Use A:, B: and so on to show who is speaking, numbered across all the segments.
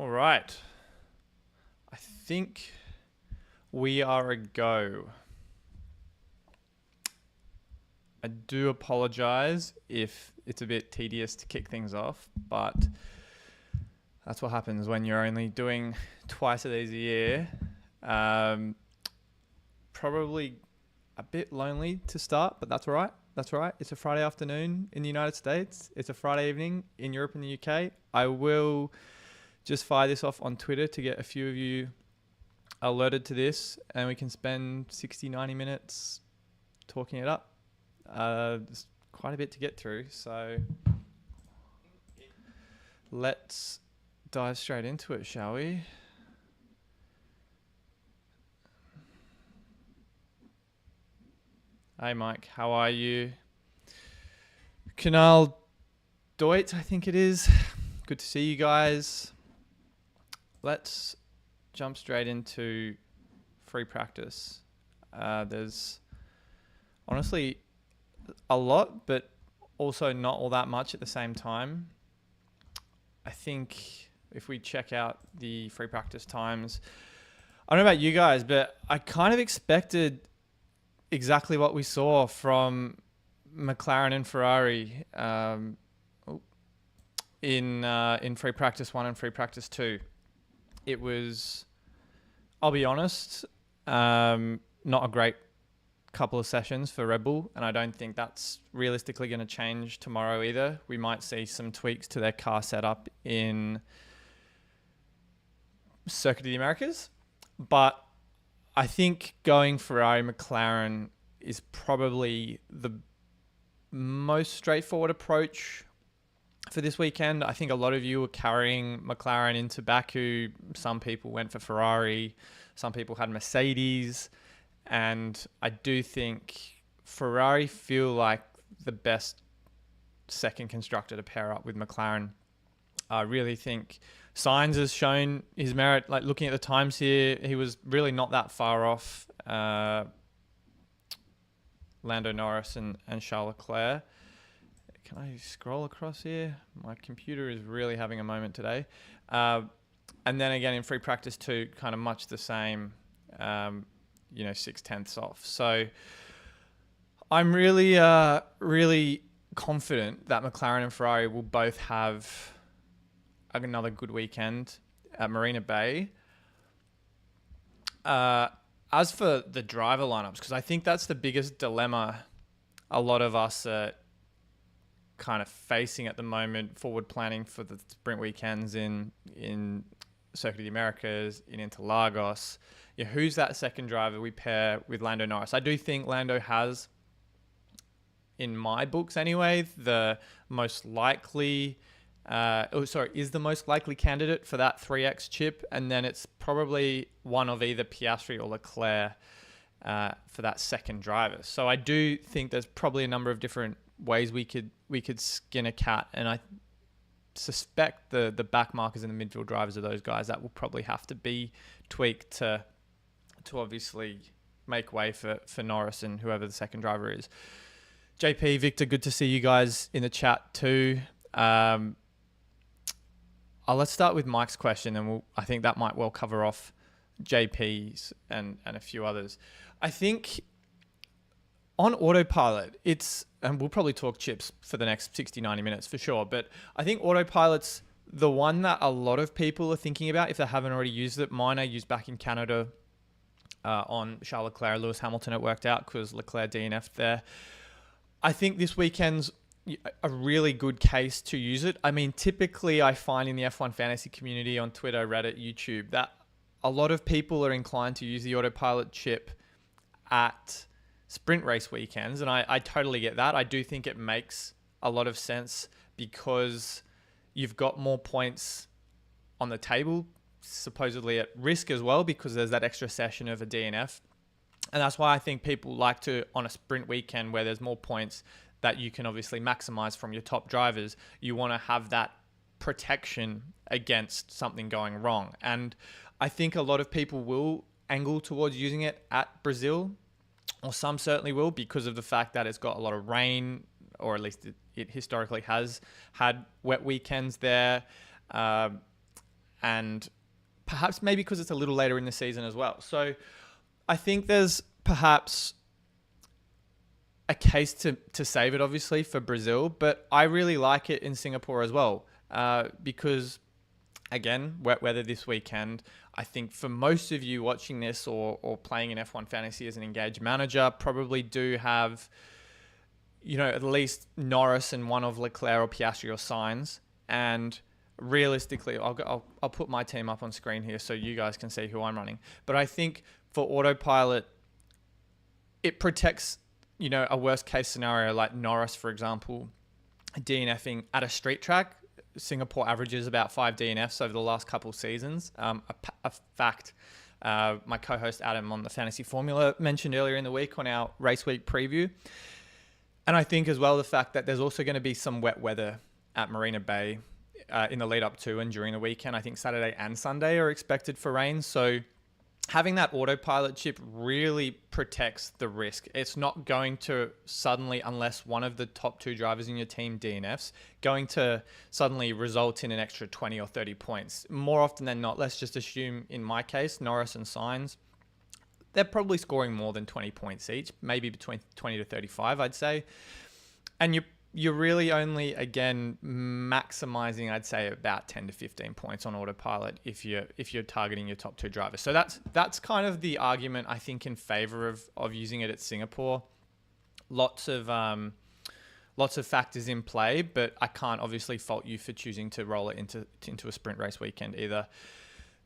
A: All right. I think we are a go. I do apologize if it's a bit tedious to kick things off, but that's what happens when you're only doing twice of these a year. Probably a bit lonely to start, but that's all right. That's right. It's a Friday afternoon in the United States. It's a Friday evening in Europe and the UK. I will just fire this off on Twitter to get a few of you alerted to this, and we can spend 60, 90 minutes talking it up. There's quite a bit to get through, so let's dive straight into it, shall we? Hey Mike, how are you? Kanal Deutsch, I think it is. Good to see you guys. Let's jump straight into free practice. There's honestly a lot, but also not all that much at the same time. I think if we check out the free practice times, I don't know about you guys, but I kind of expected exactly what we saw from McLaren and Ferrari in free practice 1 and free practice 2. It was, I'll be honest, not a great couple of sessions for Red Bull, and I don't think that's realistically going to change tomorrow either. We might see some tweaks to their car setup in Circuit of the Americas, but I think going Ferrari McLaren is probably the most straightforward approach for this weekend. I think a lot of you were carrying McLaren into Baku. Some people went for Ferrari. Some people had Mercedes. And I do think Ferrari feel like the best second constructor to pair up with McLaren. I really think Sainz has shown his merit. Like looking at the times here, he was really not that far off Lando Norris and Charles Leclerc. Can I scroll across here? My computer is really having a moment today. And then again in free practice 2, kind of much the same. 6/10 off. So I'm really, really confident that McLaren and Ferrari will both have another good weekend at Marina Bay. As for the driver lineups, because I think that's the biggest dilemma a lot of us are kind of facing at the moment, forward planning for the sprint weekends in Circuit of the Americas, in Interlagos. Yeah, who's that second driver we pair with Lando Norris? I do think Lando has, in my books anyway, the most likely, is the most likely candidate for that 3X chip. And then it's probably one of either Piastri or Leclerc for that second driver. So I do think there's probably a number of different ways we could skin a cat. And I suspect the back markers and the midfield drivers of those guys, that will probably have to be tweaked to obviously make way for Norris and whoever the second driver is. JP, Victor, good to see you guys in the chat too. Let's start with Mike's question, and I think that might well cover off JP's and a few others. I think on Autopilot, and we'll probably talk chips for the next 60, 90 minutes for sure, but I think Autopilot's the one that a lot of people are thinking about if they haven't already used it. Mine I used back in Canada on Charles Leclerc, Lewis Hamilton. It worked out because Leclerc DNF'd there. I think this weekend's a really good case to use it. I mean, typically I find in the F1 fantasy community on Twitter, Reddit, YouTube, that a lot of people are inclined to use the Autopilot chip at sprint race weekends. And I totally get that. I do think it makes a lot of sense because you've got more points on the table, supposedly at risk as well, because there's that extra session of a DNF. And that's why I think people like to, on a sprint weekend where there's more points that you can obviously maximize from your top drivers, you want to have that protection against something going wrong. And I think a lot of people will angle towards using it at Brazil, or some certainly will, because of the fact that it's got a lot of rain, or at least it historically has had wet weekends there. and perhaps maybe because it's a little later in the season as well. So I think there's perhaps a case to save it, obviously, for Brazil, but I really like it in Singapore as well, because, again, wet weather this weekend. I think for most of you watching this or playing in F1 Fantasy as an engaged manager probably do have, at least Norris and one of Leclerc or Piastri or Sainz. And realistically, I'll put my team up on screen here so you guys can see who I'm running. But I think for Autopilot, it protects, a worst case scenario like Norris, for example, DNFing at a street track. Singapore averages about 5 DNFs over the last couple seasons. A fact my co-host Adam on the Fantasy Formula mentioned earlier in the week on our race week preview. And I think as well the fact that there's also going to be some wet weather at Marina Bay in the lead up to and during the weekend. I think Saturday and Sunday are expected for rain. So having that Autopilot chip really protects the risk. It's not going to suddenly, unless one of the top 2 drivers in your team DNFs, going to suddenly result in an extra 20 or 30 points. More often than not, let's just assume in my case, Norris and Sainz, they're probably scoring more than 20 points each, maybe between 20 to 35, I'd say. And you're really only, again, maximizing, I'd say, about 10 to 15 points on Autopilot if you're targeting your top 2 drivers. So that's kind of the argument, I think, in favor of using it at Singapore. Lots of factors in play, but I can't obviously fault you for choosing to roll it into a sprint race weekend either.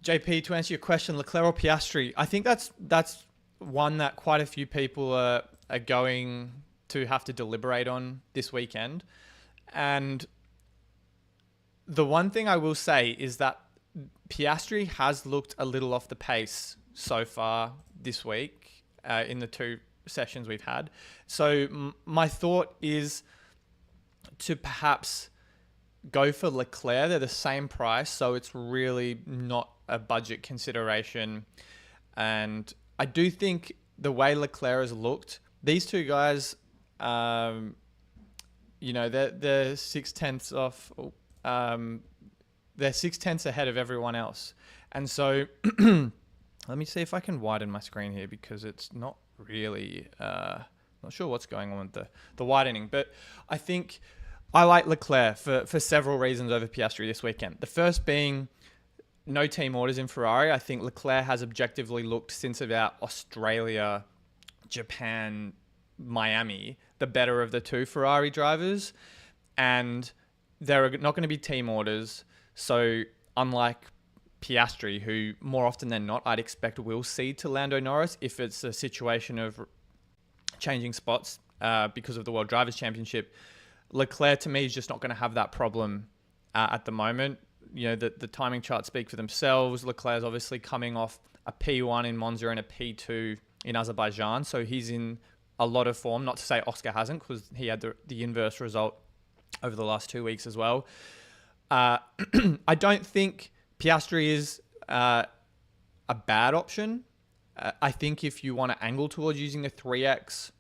A: JP, to answer your question, Leclerc or Piastri, I think that's one that quite a few people are going to have to deliberate on this weekend. And the one thing I will say is that Piastri has looked a little off the pace so far this week in the 2 sessions we've had. So my thought is to perhaps go for Leclerc. They're the same price, so it's really not a budget consideration. And I do think the way Leclerc has looked, these 2 guys, they're 6/10 off. They're 6/10 ahead of everyone else. And so let me see if I can widen my screen here because it's not really, not sure what's going on with the widening. But I think I like Leclerc for several reasons over Piastri this weekend. The first being no team orders in Ferrari. I think Leclerc has objectively looked since about Australia, Japan, Miami, the better of the 2 Ferrari drivers, and there are not going to be team orders. So unlike Piastri, who more often than not I'd expect will cede to Lando Norris if it's a situation of changing spots because of the World Drivers' Championship, Leclerc to me is just not going to have that problem at the moment. The timing charts speak for themselves. Leclerc's obviously coming off a P1 in Monza and a P2 in Azerbaijan, so he's in a lot of form. Not to say Oscar hasn't, because he had the inverse result over the last 2 weeks as well. I don't think Piastri is a bad option. I think if you want to angle towards using the 3X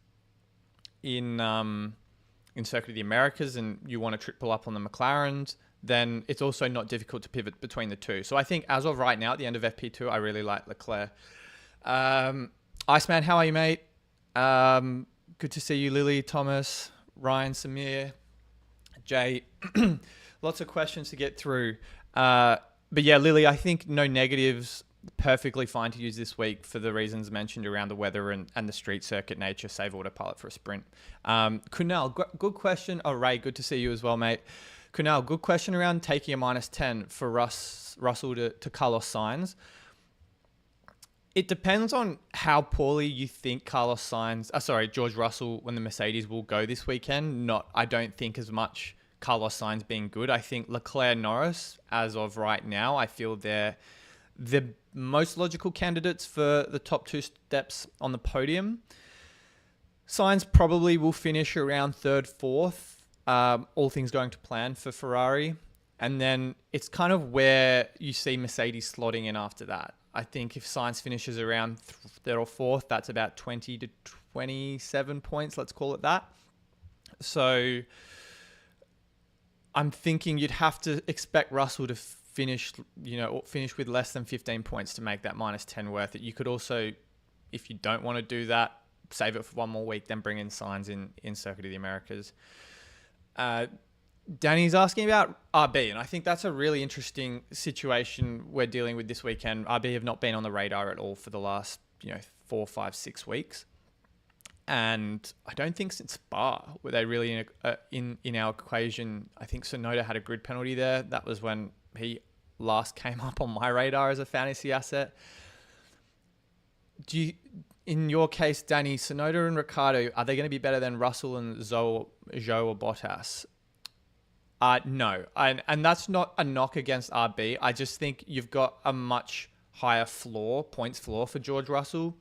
A: in Circuit of the Americas and you want to triple up on the McLarens, then it's also not difficult to pivot between the 2. So I think as of right now, at the end of FP2, I really like Leclerc. Iceman, how are you, mate? Good to see you, Lily, Thomas, Ryan, Samir, Jay. Lots of questions to get through. But yeah, Lily, I think no negatives. Perfectly fine to use this week for the reasons mentioned around the weather and the street circuit nature. Save Autopilot for a sprint. Kunal, good question. Oh, Ray, good to see you as well, mate. Kunal, good question around taking a -10 for Russell to Carlos Sainz. It depends on how poorly you think George Russell, when the Mercedes will go this weekend. I don't think as much Carlos Sainz being good. I think Leclerc, Norris, as of right now, I feel they're the most logical candidates for the top 2 steps on the podium. Sainz probably will finish around 3rd, 4th, all things going to plan for Ferrari. And then it's kind of where you see Mercedes slotting in after that. I think if Sainz finishes around 3rd or 4th, that's about 20 to 27 points, let's call it that. So I'm thinking you'd have to expect Russell to finish with less than 15 points to make that minus 10 worth it. You could also, if you don't want to do that, save it for one more week, then bring in Sainz in Circuit of the Americas. Danny's asking about RB, and I think that's a really interesting situation we're dealing with this weekend. RB have not been on the radar at all for the last 4, 5, 6 weeks. And I don't think since Spa were they really in our equation. I think Tsunoda had a grid penalty there. That was when he last came up on my radar as a fantasy asset. In your case, Danny, Tsunoda and Ricciardo, are they going to be better than Russell and Zhou or Bottas? No. And that's not a knock against RB. I just think you've got a much higher points floor for George Russell.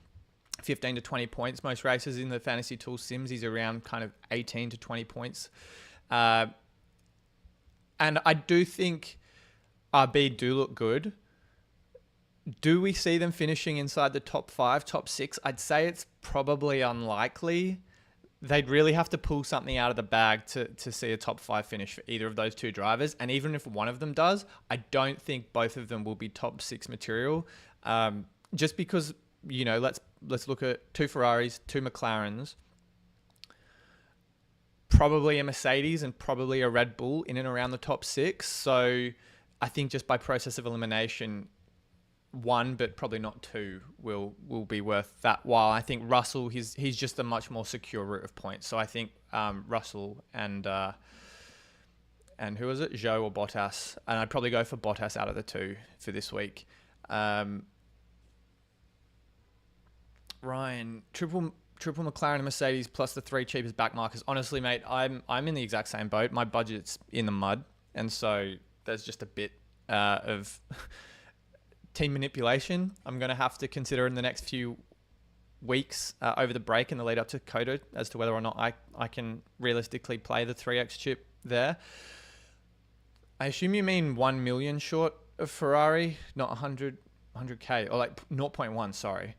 A: 15 to 20 points. Most races in the Fantasy Tool Sims, he's around kind of 18 to 20 points. And I do think RB do look good. Do we see them finishing inside the top 5, top 6? I'd say it's probably unlikely. They'd really have to pull something out of the bag to see a top 5 finish for either of those two drivers. And even if one of them does, I don't think both of them will be top 6 material. Just because, let's look at 2 Ferraris, 2 McLarens, probably a Mercedes and probably a Red Bull in and around the top 6. So I think just by process of elimination, 1, but probably not 2 will be worth that while. I think Russell, he's just a much more secure route of points. So I think Russell and who was it? Zhou or Bottas. And I'd probably go for Bottas out of the 2 for this week. Ryan, triple McLaren and Mercedes plus the 3 cheapest back markers. Honestly, mate, I'm in the exact same boat. My budget's in the mud, and so there's just a bit of team manipulation I'm going to have to consider in the next few weeks over the break in the lead up to COTA as to whether or not I can realistically play the 3x chip there. I assume you mean 1 million short of Ferrari, not 100k, or like 0.1, sorry.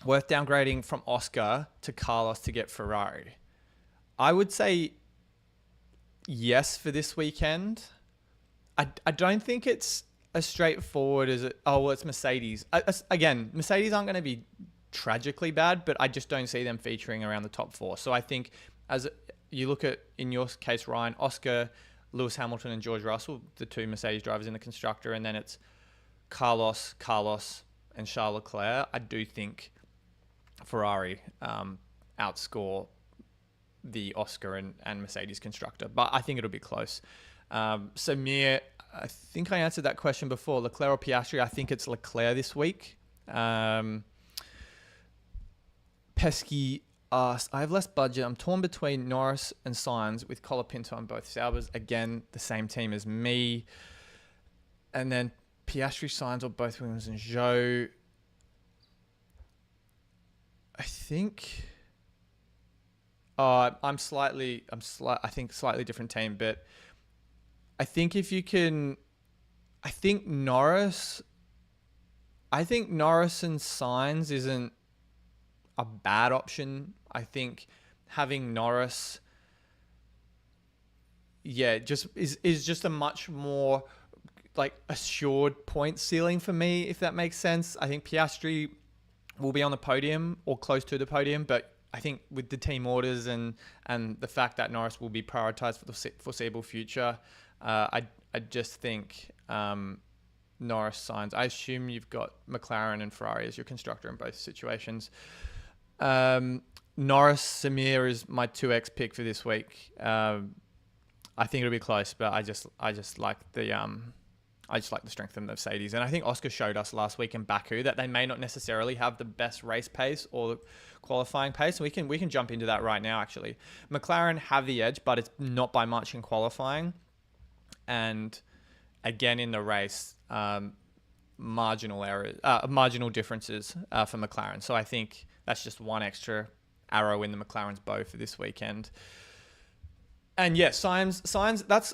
A: Worth downgrading from Oscar to Carlos to get Ferrari. I would say yes for this weekend. I don't think it's as straightforward as it's Mercedes. Again, Mercedes aren't going to be tragically bad, but I just don't see them featuring around the top 4. So I think as you look at, in your case, Ryan, Oscar, Lewis Hamilton and George Russell, the 2 Mercedes drivers in the Constructor, and then it's Carlos, and Charles Leclerc. I do think Ferrari outscore the Oscar and Mercedes Constructor, but I think it'll be close. Samir, I think I answered that question before. Leclerc or Piastri? I think it's Leclerc this week. Pesky asked, I have less budget. I'm torn between Norris and Sainz with Colapinto on both Saubers. Again, the same team as me. And then Piastri, Sainz, or both Williams and Zhou. I think I think slightly different team, but I think if you can, I think Norris and Sainz isn't a bad option. I think having Norris, just is just a much more like assured point ceiling for me, if that makes sense. I think Piastri will be on the podium or close to the podium, but I think with the team orders and the fact that Norris will be prioritized for the foreseeable future, I just think Norris, Sainz. I assume you've got McLaren and Ferrari as your constructor in both situations. Norris, Samir is my 2x pick for this week. I think it'll be close, but I just like the strength of the Mercedes. And I think Oscar showed us last week in Baku that they may not necessarily have the best race pace or qualifying pace. We can jump into that right now, actually. McLaren have the edge, but it's not by much in qualifying. And again, in the race, marginal differences for McLaren. So I think that's just one extra arrow in the McLaren's bow for this weekend. And yeah, Sainz,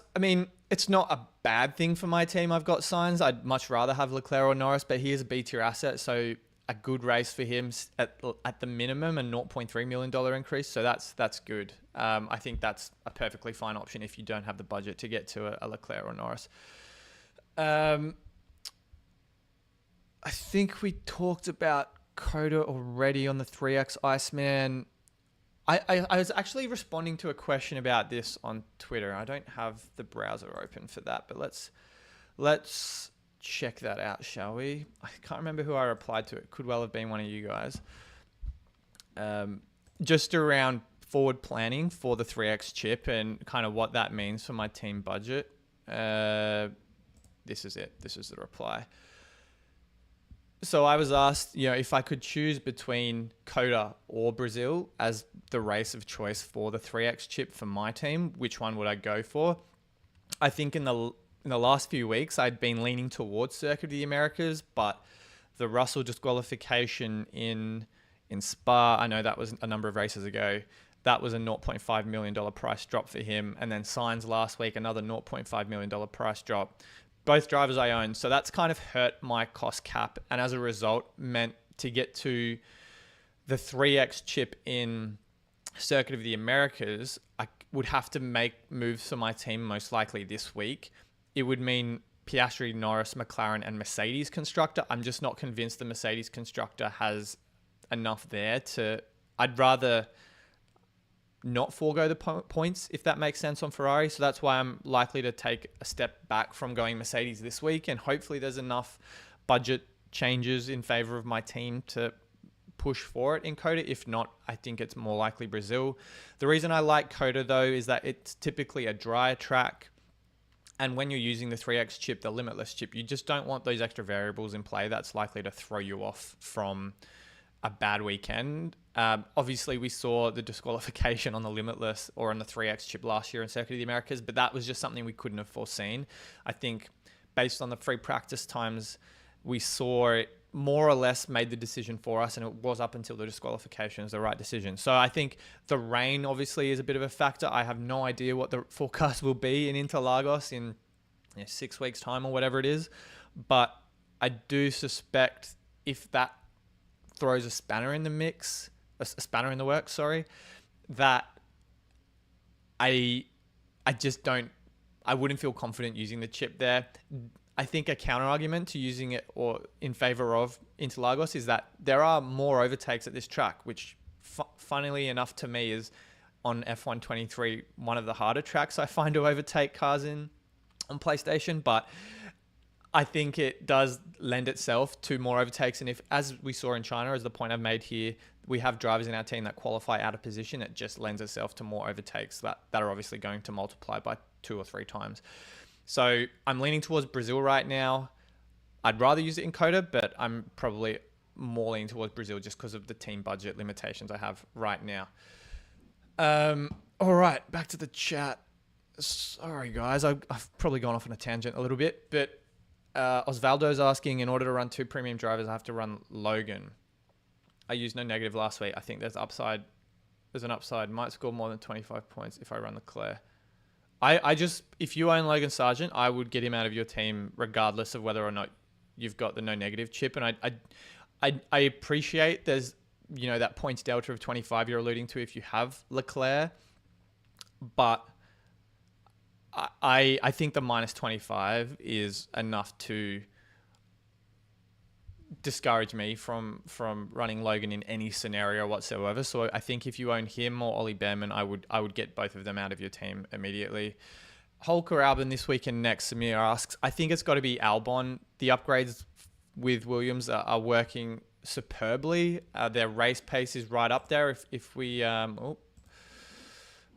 A: it's not a bad thing for my team. I've got Sainz. I'd much rather have Leclerc or Norris, but he is a B-tier asset. So a good race for him at the minimum, a $0.3 million increase. So that's good. I think that's a perfectly fine option if you don't have the budget to get to a Leclerc or Norris. I think we talked about Coda already on the 3X Iceman. I was actually responding to a question about this on Twitter. I don't have the browser open for that, but let's check that out, shall we? I can't remember who I replied to. It could well have been one of you guys. Just around forward planning for the 3X chip and kind of what that means for my team budget. This is it. This is the reply. So I was asked, if I could choose between Coda or Brazil as the race of choice for the 3X chip for my team, which one would I go for? I think in the last few weeks, I'd been leaning towards Circuit of the Americas, but the Russell disqualification in Spa, I know that was a number of races ago, that was a $0.5 million price drop for him. And then Sainz last week, another $0.5 million price drop. Both drivers I own. So that's kind of hurt my cost cap. And as a result, meant to get to the 3X chip in Circuit of the Americas, I would have to make moves for my team most likely this week. It would mean Piastri, Norris, McLaren, and Mercedes Constructor. I'm just not convinced the Mercedes Constructor has enough there to... I'd rather not forego the points, if that makes sense, on Ferrari. So that's why I'm likely to take a step back from going Mercedes this week. And hopefully there's enough budget changes in favor of my team to push for it in Coda. If not, I think it's more likely Brazil. The reason I like Coda, though, is that it's typically a drier track. And when you're using the 3X chip, the limitless chip, you just don't want those extra variables in play. That's likely to throw you off from a bad weekend. Obviously, we saw the disqualification on the limitless or on the 3X chip last year in Circuit of the Americas, but that was just something we couldn't have foreseen. I think based on the free practice times, we saw it more or less made the decision for us, and it was up until the disqualification is the right decision. So I think the rain obviously is a bit of a factor. I have no idea what the forecast will be in Interlagos in 6 weeks' time or whatever it is, but I do suspect if that throws a spanner in the mix, a spanner in the works, sorry, that I wouldn't feel confident using the chip there. I think a counter argument to using it or in favor of Interlagos is that there are more overtakes at this track, which funnily enough to me is on F123 one of the harder tracks I find to overtake cars in on PlayStation, but I think it does lend itself to more overtakes. And if, as we saw in China, as the point I've made here, we have drivers in our team that qualify out of position, it just lends itself to more overtakes that are obviously going to multiply by 2 or 3 times. So I'm leaning towards Brazil right now. I'd rather use it in Coda, but I'm probably more leaning towards Brazil just because of the team budget limitations I have right now. All right, back to the chat. Sorry, guys. I've probably gone off on a tangent a little bit, but Osvaldo's asking, in order to run 2 premium drivers, I have to run Logan. I used no negative last week. I think there's upside. There's an upside. Might score more than 25 points if I run Leclerc. If you own Logan Sargent, I would get him out of your team regardless of whether or not you've got the no negative chip. And I appreciate there's, that points delta of 25 you're alluding to if you have Leclerc, but I think the minus 25 is enough to discourage me from running Logan in any scenario whatsoever. So I think if you own him or Ollie Behrman, I would get both of them out of your team immediately. Hulk or Albon this week and next, Samir asks. I think it's got to be Albon. The upgrades with Williams are working superbly. Their race pace is right up there. If we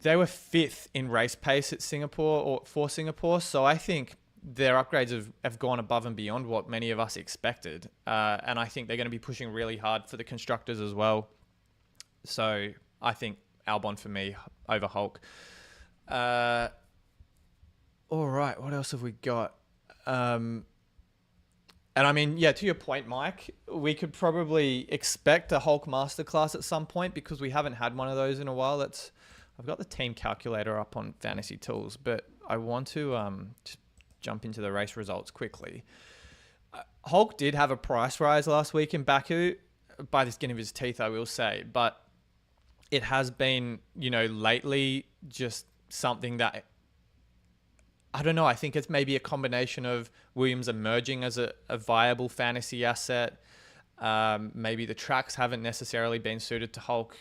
A: they were 5th in race pace at Singapore or for Singapore, so I think their upgrades have gone above and beyond what many of us expected. And I think they're going to be pushing really hard for the constructors as well. So I think Albon for me over Hulk. All right, what else have we got? And I mean, yeah, to your point, Mike, we could probably expect a Hulk masterclass at some point because we haven't had one of those in a while. I've got the team calculator up on Fantasy Tools, but I want to just jump into the race results quickly. Hulk did have a price rise last week in Baku, by the skin of his teeth, I will say, but it has been, lately just something that I don't know. I think it's maybe a combination of Williams emerging as a viable fantasy asset. Maybe the tracks haven't necessarily been suited to Hulk.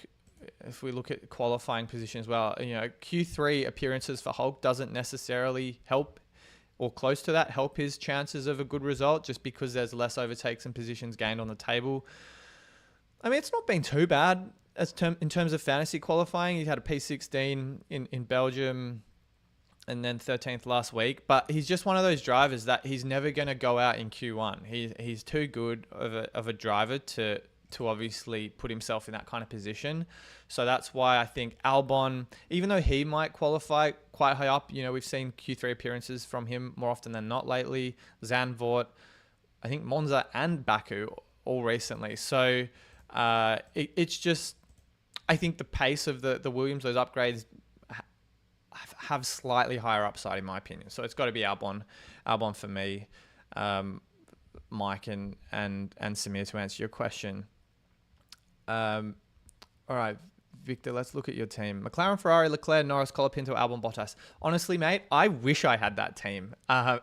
A: If we look at qualifying position as well, Q3 appearances for Hulk doesn't necessarily help or close to that help his chances of a good result, just because there's less overtakes and positions gained on the table. I mean, it's not been too bad in terms of fantasy qualifying. He had a P16 in Belgium and then 13th last week. But he's just one of those drivers that he's never going to go out in Q1. He's too good of a driver to obviously put himself in that kind of position. So that's why I think Albon, even though he might qualify quite high up, we've seen Q3 appearances from him more often than not lately. Zandvoort, I think Monza and Baku all recently. So it's just, I think the pace of the Williams, those upgrades have slightly higher upside in my opinion. So it's got to be Albon for me, Mike and Samir, to answer your question. All right, Victor, let's look at your team. McLaren, Ferrari, Leclerc, Norris, Colapinto, Albon, Bottas. Honestly, mate, I wish I had that team. I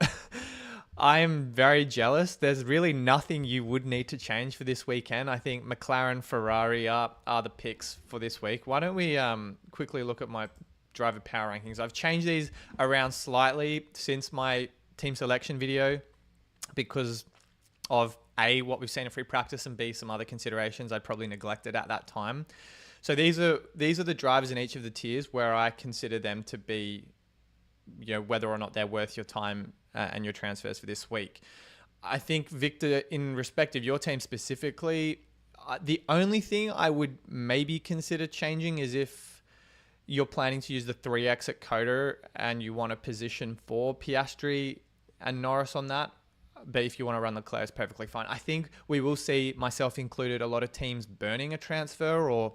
A: am very jealous. There's really nothing you would need to change for this weekend. I think McLaren, Ferrari are the picks for this week. Why don't we quickly look at my driver power rankings? I've changed these around slightly since my team selection video because of A, what we've seen in free practice, and B, some other considerations I'd probably neglected at that time. So these are the drivers in each of the tiers where I consider them to be, whether or not they're worth your time and your transfers for this week. I think, Victor, in respect of your team specifically, the only thing I would maybe consider changing is if you're planning to use the 3X at Coda and you want to position for Piastri and Norris on that. But if you want to run Leclerc, it's perfectly fine. I think we will see, myself included, a lot of teams burning a transfer or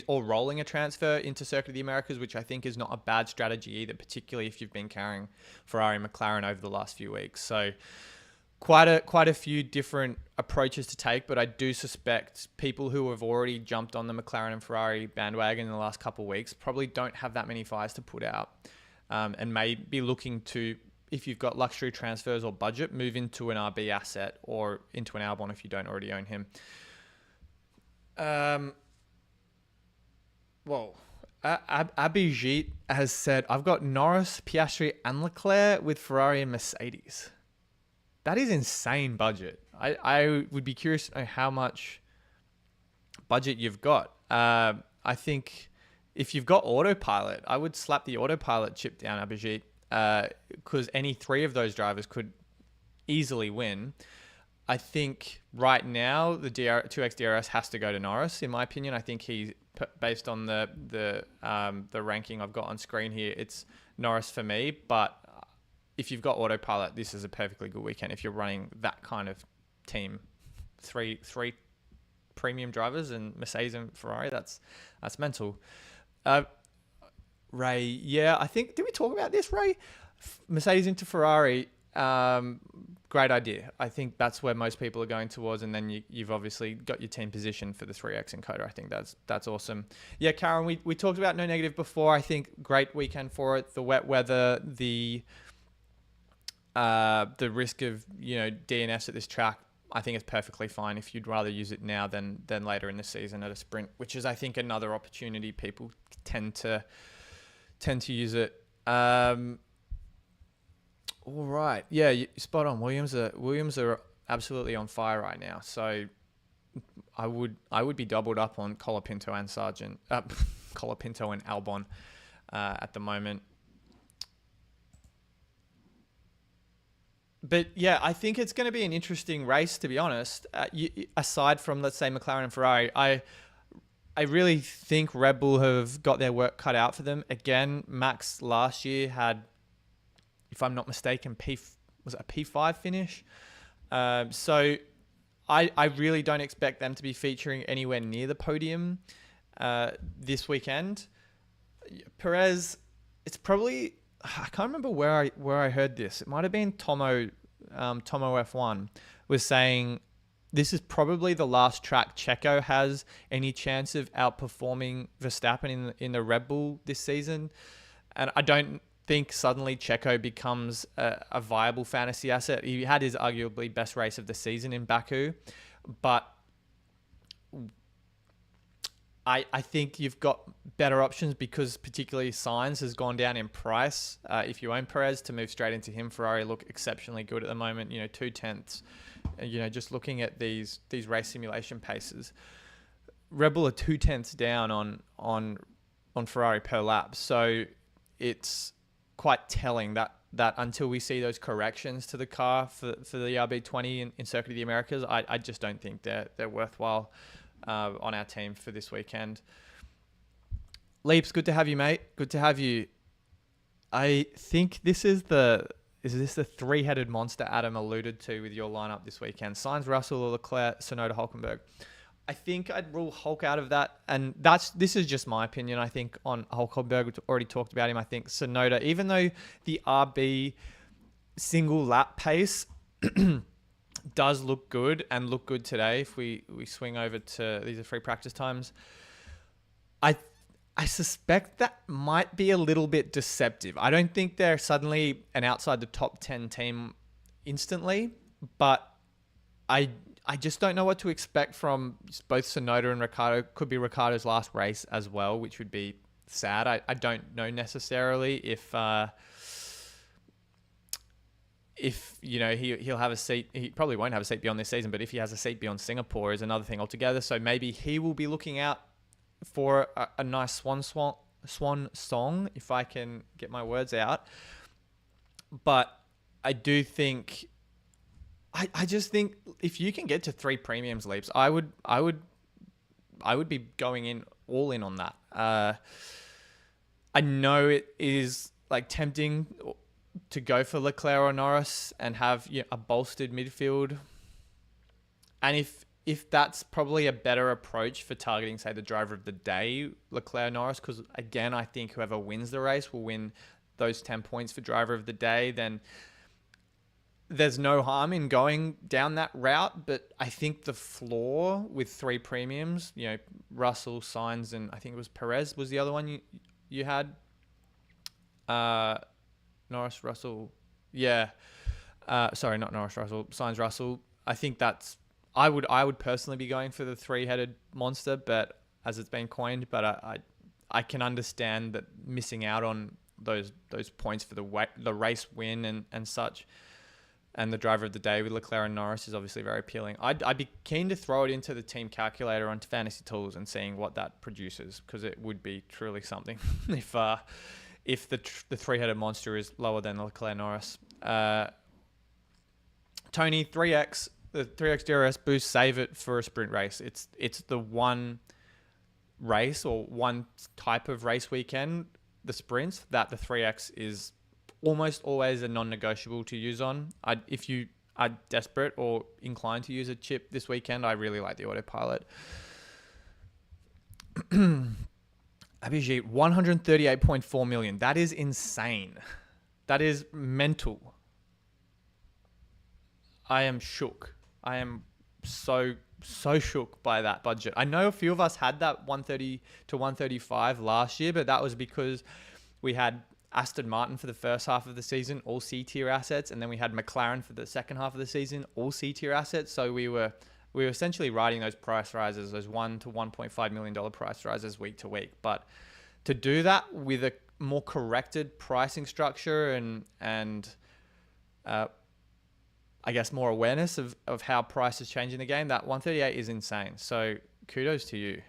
A: rolling a transfer into Circuit of the Americas, which I think is not a bad strategy either, particularly if you've been carrying Ferrari and McLaren over the last few weeks. So quite a few different approaches to take, but I do suspect people who have already jumped on the McLaren and Ferrari bandwagon in the last couple of weeks probably don't have that many fires to put out, and may be looking to, if you've got luxury transfers or budget, move into an RB asset or into an Albon if you don't already own him. Abhijit has said, I've got Norris, Piastri and Leclerc with Ferrari and Mercedes. That is insane budget. I would be curious to know how much budget you've got. I think if you've got Autopilot, I would slap the Autopilot chip down, Abhijit, because any three of those drivers could easily win. I think right now the 2X DRS has to go to Norris, in my opinion. I think he, based on the ranking I've got on screen here, it's Norris for me. But if you've got Autopilot, this is a perfectly good weekend. If you're running that kind of team, three premium drivers and Mercedes and Ferrari, that's mental. Ray, yeah, I think, did we talk about this, Ray? Mercedes into Ferrari, great idea. I think that's where most people are going towards, and then you've obviously got your team position for the 3X encoder. I think that's awesome. Yeah, Karen, we talked about no negative before. I think great weekend for it. The wet weather, the risk of DNFs at this track, I think it's perfectly fine if you'd rather use it now than later in the season at a sprint, which is, I think, another opportunity people tend to use it. All right. Yeah, spot on. Williams are absolutely on fire right now. So I would be doubled up on Colapinto and Colapinto and Albon at the moment. But yeah, I think it's going to be an interesting race, to be honest. Aside from, let's say, McLaren and Ferrari, I really think Red Bull have got their work cut out for them. Again, Max last year had, if I'm not mistaken, was it a P5 finish? So I really don't expect them to be featuring anywhere near the podium this weekend. Perez, it's probably, I can't remember where I heard this. It might have been Tomo F1 was saying this is probably the last track Checo has any chance of outperforming Verstappen in the Red Bull this season. And I don't think suddenly Checo becomes a viable fantasy asset. He had his arguably best race of the season in Baku, but I think you've got better options because particularly Sainz has gone down in price. If you own Perez, to move straight into him, Ferrari look exceptionally good at the moment. 2/10. Just looking at these race simulation paces, Red Bull are 2/10 down on Ferrari per lap. So it's quite telling that until we see those corrections to the car for the RB20 in Circuit of the Americas, I just don't think they're worthwhile on our team for this weekend. Leaps, good to have you, mate. Good to have you. I think this is the three-headed monster Adam alluded to with your lineup this weekend? Sainz, Russell, Leclerc, Tsunoda, Hülkenberg. I think I'd rule Hulk out of that, and this is just my opinion. I think on Hülkenberg, we already talked about him. I think Tsunoda, even though the RB single lap pace does look good and look good today, if we swing over to these are free practice times, I suspect that might be a little bit deceptive. I don't think they're suddenly an outside the top 10 team instantly, but I just don't know what to expect from both Tsunoda and Ricciardo. Could be Ricciardo's last race as well, which would be sad. I don't know necessarily if he'll have a seat. He probably won't have a seat beyond this season, but if he has a seat beyond Singapore is another thing altogether. So maybe he will be looking out for a nice swan song, if I can get my words out. But I do think, I just think if you can get to 3 premiums, Leaps, I would be going in all in on that. I know it is like tempting to go for Leclerc or Norris and have a bolstered midfield, and if that's probably a better approach for targeting, say, the driver of the day, Leclerc, Norris, because again, I think whoever wins the race will win those 10 points for driver of the day, then there's no harm in going down that route. But I think the floor with 3 premiums, Russell, Sainz, and I think it was Perez was the other one you had. Norris, Russell. Yeah. Sorry, not Norris, Russell. Sainz, Russell. I think that's... I would personally be going for the 3-headed monster, but as it's been coined. But I can understand that missing out on those points for the race win and such, and the driver of the day with Leclerc and Norris is obviously very appealing. I'd be keen to throw it into the team calculator on Fantasy Tools and seeing what that produces, because it would be truly something if the 3-headed monster is lower than Leclerc Norris. Tony, 3X. The 3X DRS boost, save it for a sprint race. It's the one race or one type of race weekend, the sprints, that the 3X is almost always a non-negotiable to use on. If you are desperate or inclined to use a chip this weekend, I really like the Autopilot. Abhijit, 138.4 million. That is insane. That is mental. I am shook. I am so shook by that budget. I know a few of us had that 130 to 135 last year, but that was because we had Aston Martin for the first half of the season, all C-tier assets, and then we had McLaren for the second half of the season, all C-tier assets. So we were essentially riding those price rises, those $1 to $1.5 million price rises week to week. But to do that with a more corrected pricing structure and I guess more awareness of how prices change in the game, that 138 is insane. So kudos to you.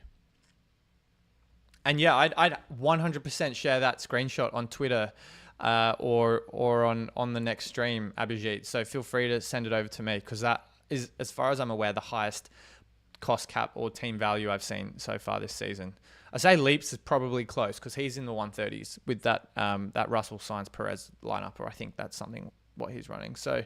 A: And yeah, I'd 100% share that screenshot on Twitter or on the next stream, Abhijit. So feel free to send it over to me, because that is, as far as I'm aware, the highest cost cap or team value I've seen so far this season. I say Leaps is probably close because he's in the 130s with that Russell, Sainz, Perez lineup, or I think that's something what he's running. So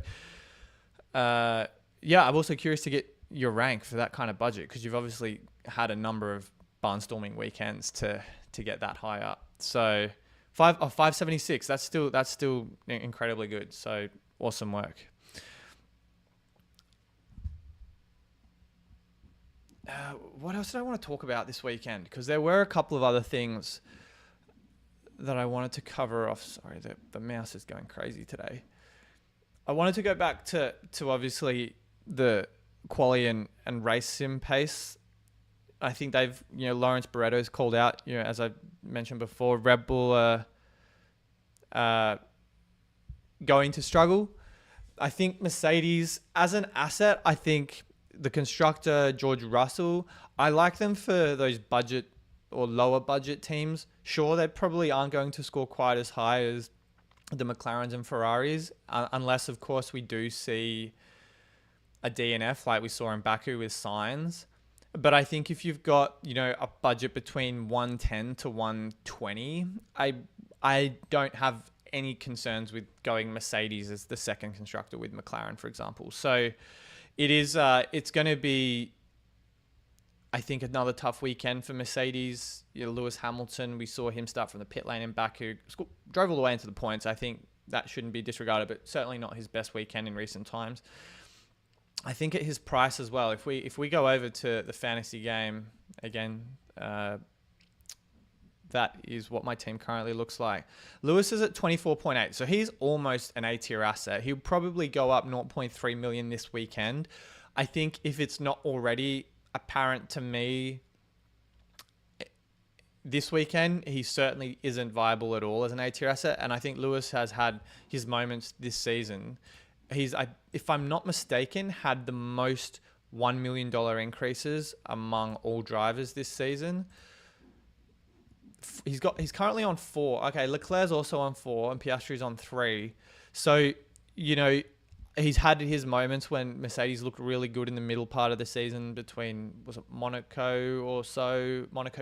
A: yeah, I'm also curious to get your rank for that kind of budget, because you've obviously had a number of barnstorming weekends to get that high up. So 576, that's still incredibly good. So awesome work. What else did I want to talk about this weekend? Because there were a couple of other things that I wanted to cover off. Sorry, the mouse is going crazy today. I wanted to go back to obviously the quali and race sim pace. I think they've, Lawrence Barretto's called out, as I mentioned before, Red Bull going to struggle. I think Mercedes as an asset, I think the constructor, George Russell, I like them for those budget or lower budget teams. Sure, they probably aren't going to score quite as high as the McLarens and Ferraris, unless, of course, we do see a DNF like we saw in Baku with Sainz. But I think if you've got, a budget between 110 to 120, I don't have any concerns with going Mercedes as the second constructor with McLaren, for example. So it's going to be, I think, another tough weekend for Mercedes. Lewis Hamilton, we saw him start from the pit lane in Baku, drove all the way into the points. I think that shouldn't be disregarded, but certainly not his best weekend in recent times. I think at his price as well, if we go over to the fantasy game again, that is what my team currently looks like. Lewis is at 24.8, so he's almost an A-tier asset. He'll probably go up 0.3 million this weekend. I think if it's not already apparent to me this weekend, he certainly isn't viable at all as an A-tier asset. And I think Lewis has had his moments this season. If I'm not mistaken, had the most $1 million increases among all drivers this season. He's currently on 4. Okay, Leclerc's also on 4 and Piastri's on 3. So, he's had his moments when Mercedes looked really good in the middle part of the season between, was it Monaco,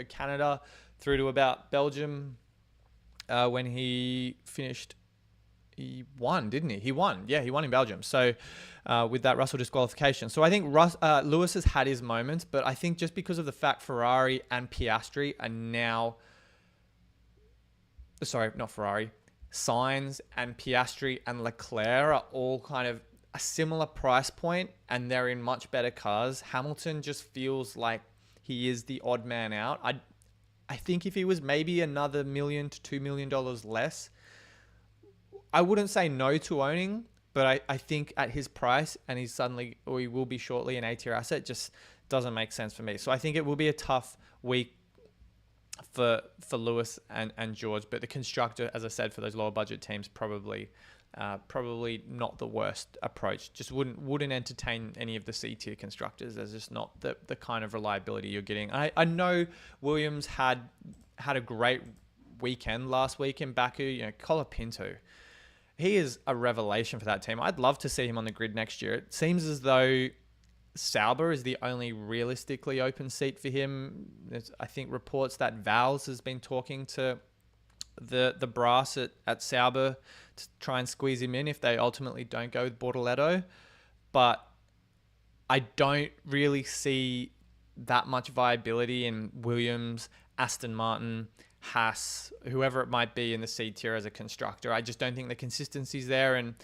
A: Canada, through to about Belgium, when he finished. He won, didn't he? He won. Yeah, he won in Belgium. So with that Russell disqualification. So I think Lewis has had his moments, but I think just because of the fact Ferrari and Piastri are now... Sorry, not Ferrari. Sainz and Piastri and Leclerc are all kind of a similar price point and they're in much better cars. Hamilton just feels like he is the odd man out. I think if he was maybe another $1 million to $2 million less, I wouldn't say no to owning, but I think at his price, and he will be shortly an A-tier asset, just doesn't make sense for me. So I think it will be a tough week for Lewis and George, but the constructor, as I said, for those lower budget teams, probably not the worst approach. Just wouldn't entertain any of the C-tier constructors. There's just not the kind of reliability you're getting. I know Williams had a great weekend last week in Baku. Colapinto, he is a revelation for that team. I'd love to see him on the grid next year. It seems as though Sauber is the only realistically open seat for him. There's, I think, reports that Vals has been talking to the brass at Sauber to try and squeeze him in if they ultimately don't go with Bortoletto. But I don't really see that much viability in Williams, Aston Martin, Haas, whoever it might be in the C tier as a constructor. I just don't think the consistency's there. And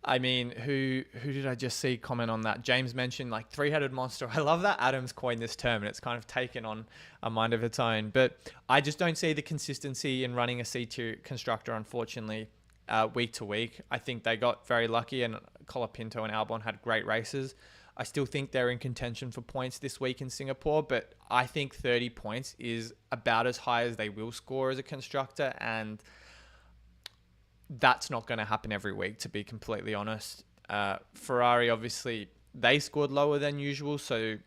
A: I mean, who did I just see comment on that? James mentioned like three-headed monster. I love that Adams coined this term and it's kind of taken on a mind of its own. But I just don't see the consistency in running a C-tier constructor, unfortunately, week to week. I think they got very lucky and Colapinto and Albon had great races. I still think they're in contention for points this week in Singapore, but I think 30 points is about as high as they will score as a constructor, and that's not going to happen every week, to be completely honest. Ferrari, obviously, they scored lower than usual, so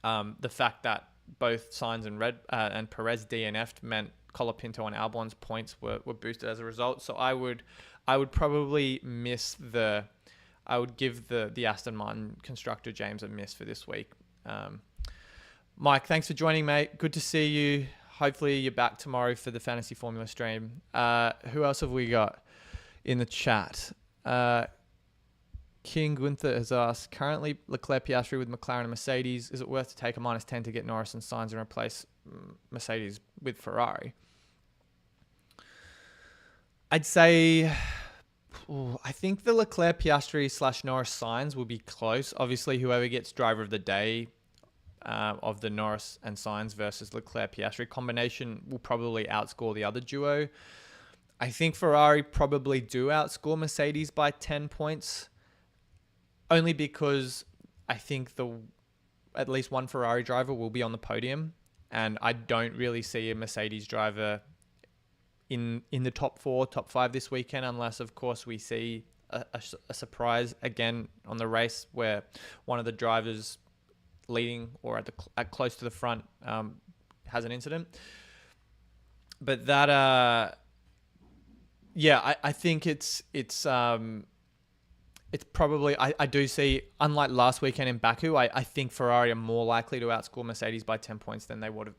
A: the fact that both Sainz and Perez DNF'd meant Colapinto and Albon's points were boosted as a result. So I would probably miss I would give the Aston Martin constructor James a miss for this week. Mike, thanks for joining, mate. Good to see you. Hopefully you're back tomorrow for the Fantasy Formula stream. Who else have we got in the chat? King Gunther has asked, currently Leclerc, Piastri with McLaren and Mercedes. Is it worth to take a -10 to get Norris and Sainz and replace Mercedes with Ferrari? I'd say... I think the Leclerc, Piastri / Norris Sainz will be close. Obviously, whoever gets driver of the day of the Norris and Sainz versus Leclerc Piastri combination will probably outscore the other duo. I think Ferrari probably do outscore Mercedes by 10 points, only because I think at least one Ferrari driver will be on the podium, and I don't really see a Mercedes driver in the top 4, top 5 this weekend, unless, of course, we see a surprise again on the race where one of the drivers leading or at close to the front has an incident. But that, I think it's probably, I do see, unlike last weekend in Baku, I think Ferrari are more likely to outscore Mercedes by 10 points than they would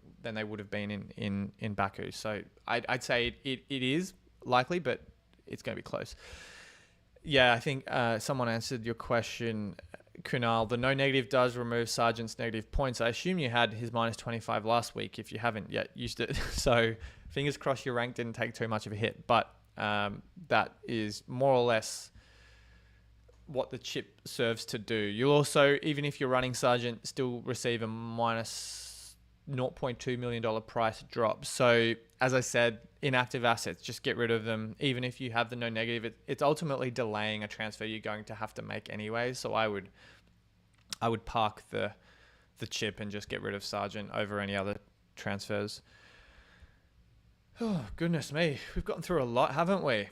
A: have been in Baku. So I'd say it is likely, but it's going to be close. Yeah, I think someone answered your question, Kunal. The no negative does remove Sargent's negative points. I assume you had his minus 25 last week if you haven't yet used it. So fingers crossed your rank didn't take too much of a hit. But that is more or less what the chip serves to do. You'll also, even if you're running Sargent, still receive a minus $0.2 million price drop. So as I said, inactive assets, just get rid of them. Even if you have the no negative, it's ultimately delaying a transfer you're going to have to make anyway. So I would park the chip and just get rid of Sargent over any other transfers. Oh, goodness me. We've gotten through a lot, haven't we?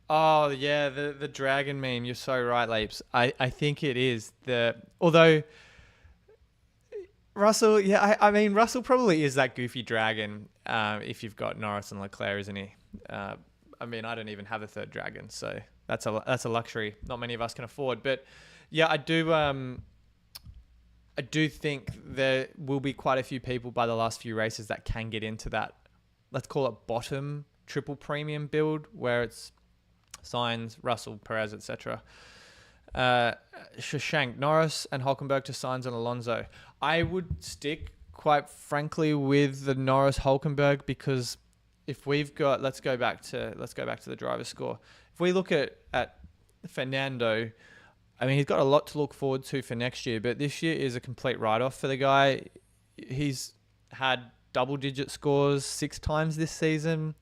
A: Oh, yeah, the dragon meme. You're so right, Leaps. I think it is. Although Russell, I mean, Russell probably is that goofy dragon if you've got Norris and Leclerc, isn't he? I mean, I don't even have a third dragon, so that's a luxury not many of us can afford. But yeah, I do think there will be quite a few people by the last few races that can get into that, let's call it bottom triple premium build, where it's Sainz, Russell, Perez, etc. Shashank, Norris and Hulkenberg to Sainz and Alonso. I would stick, quite frankly, with the Norris Hulkenberg, because if we've got, let's go back to the driver score. If we look at Fernando, I mean, he's got a lot to look forward to for next year, but this year is a complete write-off for the guy. He's had double-digit scores 6 times this season.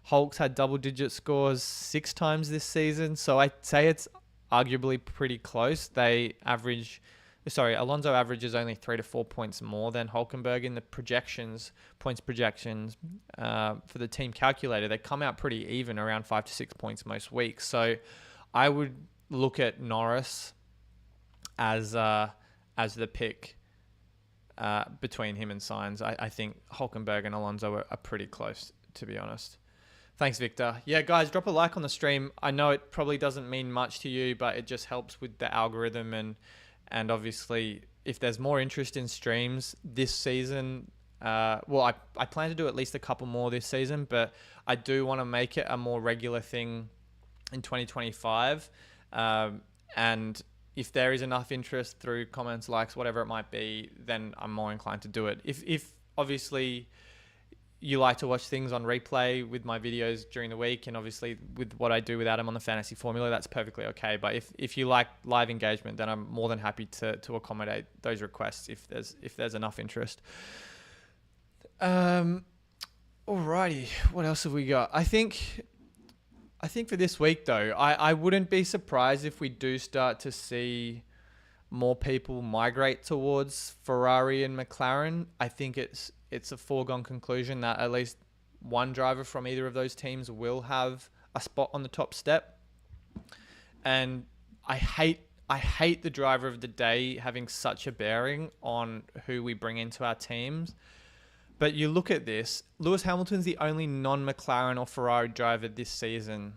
A: Hulk's had double-digit scores 6 times this season, so I'd say it's arguably pretty close. Alonso averages only 3 to 4 points more than Hulkenberg in the points projections for the team calculator. They come out pretty even, around 5 to 6 points most weeks. So I would look at Norris as the pick between him and Sainz. I think Hulkenberg and Alonso are pretty close, to be honest. Thanks, Victor. Yeah, guys, drop a like on the stream. I know it probably doesn't mean much to you, but it just helps with the algorithm. And obviously, if there's more interest in streams this season, I plan to do at least a couple more this season, but I do want to make it a more regular thing in 2025. And if there is enough interest through comments, likes, whatever it might be, then I'm more inclined to do it. If obviously you like to watch things on replay with my videos during the week, and obviously with what I do with Adam on the fantasy formula, that's perfectly okay. But if you like live engagement, then I'm more than happy to accommodate those requests if there's enough interest. Alrighty, what else have we got? I think for this week though, I wouldn't be surprised if we do start to see more people migrate towards Ferrari and McLaren. I think it's a foregone conclusion that at least one driver from either of those teams will have a spot on the top step. And I hate the driver of the day having such a bearing on who we bring into our teams. But you look at this, Lewis Hamilton's the only non-McLaren or Ferrari driver this season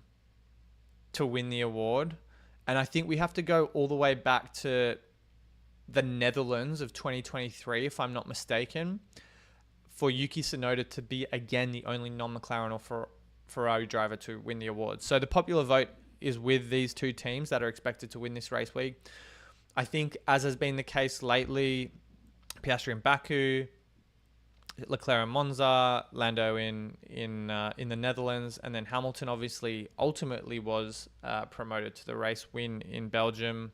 A: to win the award. And I think we have to go all the way back to the Netherlands of 2023, if I'm not mistaken, for Yuki Tsunoda to be, again, the only non-McLaren or Ferrari driver to win the award. So the popular vote is with these two teams that are expected to win this race week. I think, as has been the case lately, Piastri in Baku, Leclerc in Monza, Lando in the Netherlands, and then Hamilton obviously ultimately was promoted to the race win in Belgium.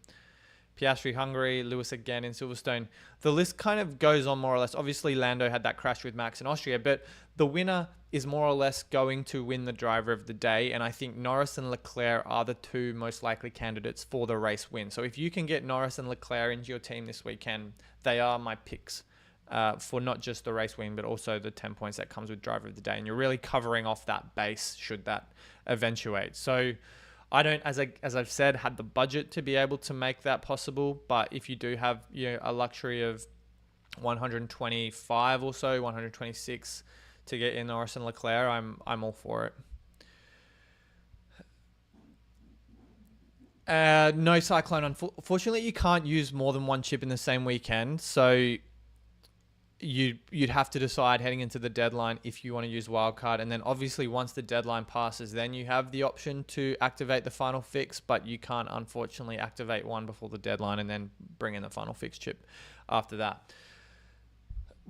A: Piastri Hungary, Lewis again in Silverstone. The list kind of goes on more or less. Obviously, Lando had that crash with Max in Austria, but the winner is more or less going to win the driver of the day. And I think Norris and Leclerc are the two most likely candidates for the race win. So if you can get Norris and Leclerc into your team this weekend, they are my picks for not just the race win, but also the 10 points that comes with driver of the day. And you're really covering off that base should that eventuate. So I don't, as I've said, had the budget to be able to make that possible. But if you do have, a luxury of 125 or so, 126 to get in Norris and Leclerc, I'm all for it. No Cyclone. Unfortunately, you can't use more than one chip in the same weekend. So you'd have to decide heading into the deadline if you want to use wildcard. And then obviously once the deadline passes, then you have the option to activate the final fix, but you can't unfortunately activate one before the deadline and then bring in the final fix chip after that.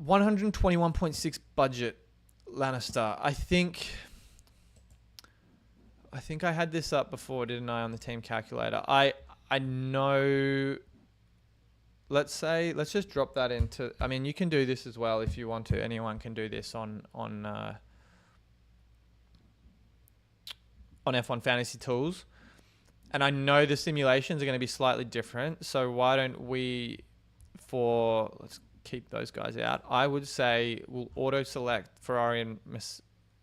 A: 121.6 budget, Lannister. I think I had this up before, didn't I, on the team calculator? I know. Let's just drop that into. I mean, you can do this as well if you want to. Anyone can do this on F1 Fantasy Tools. And I know the simulations are going to be slightly different. So why don't we, let's keep those guys out. I would say we'll auto select Ferrari and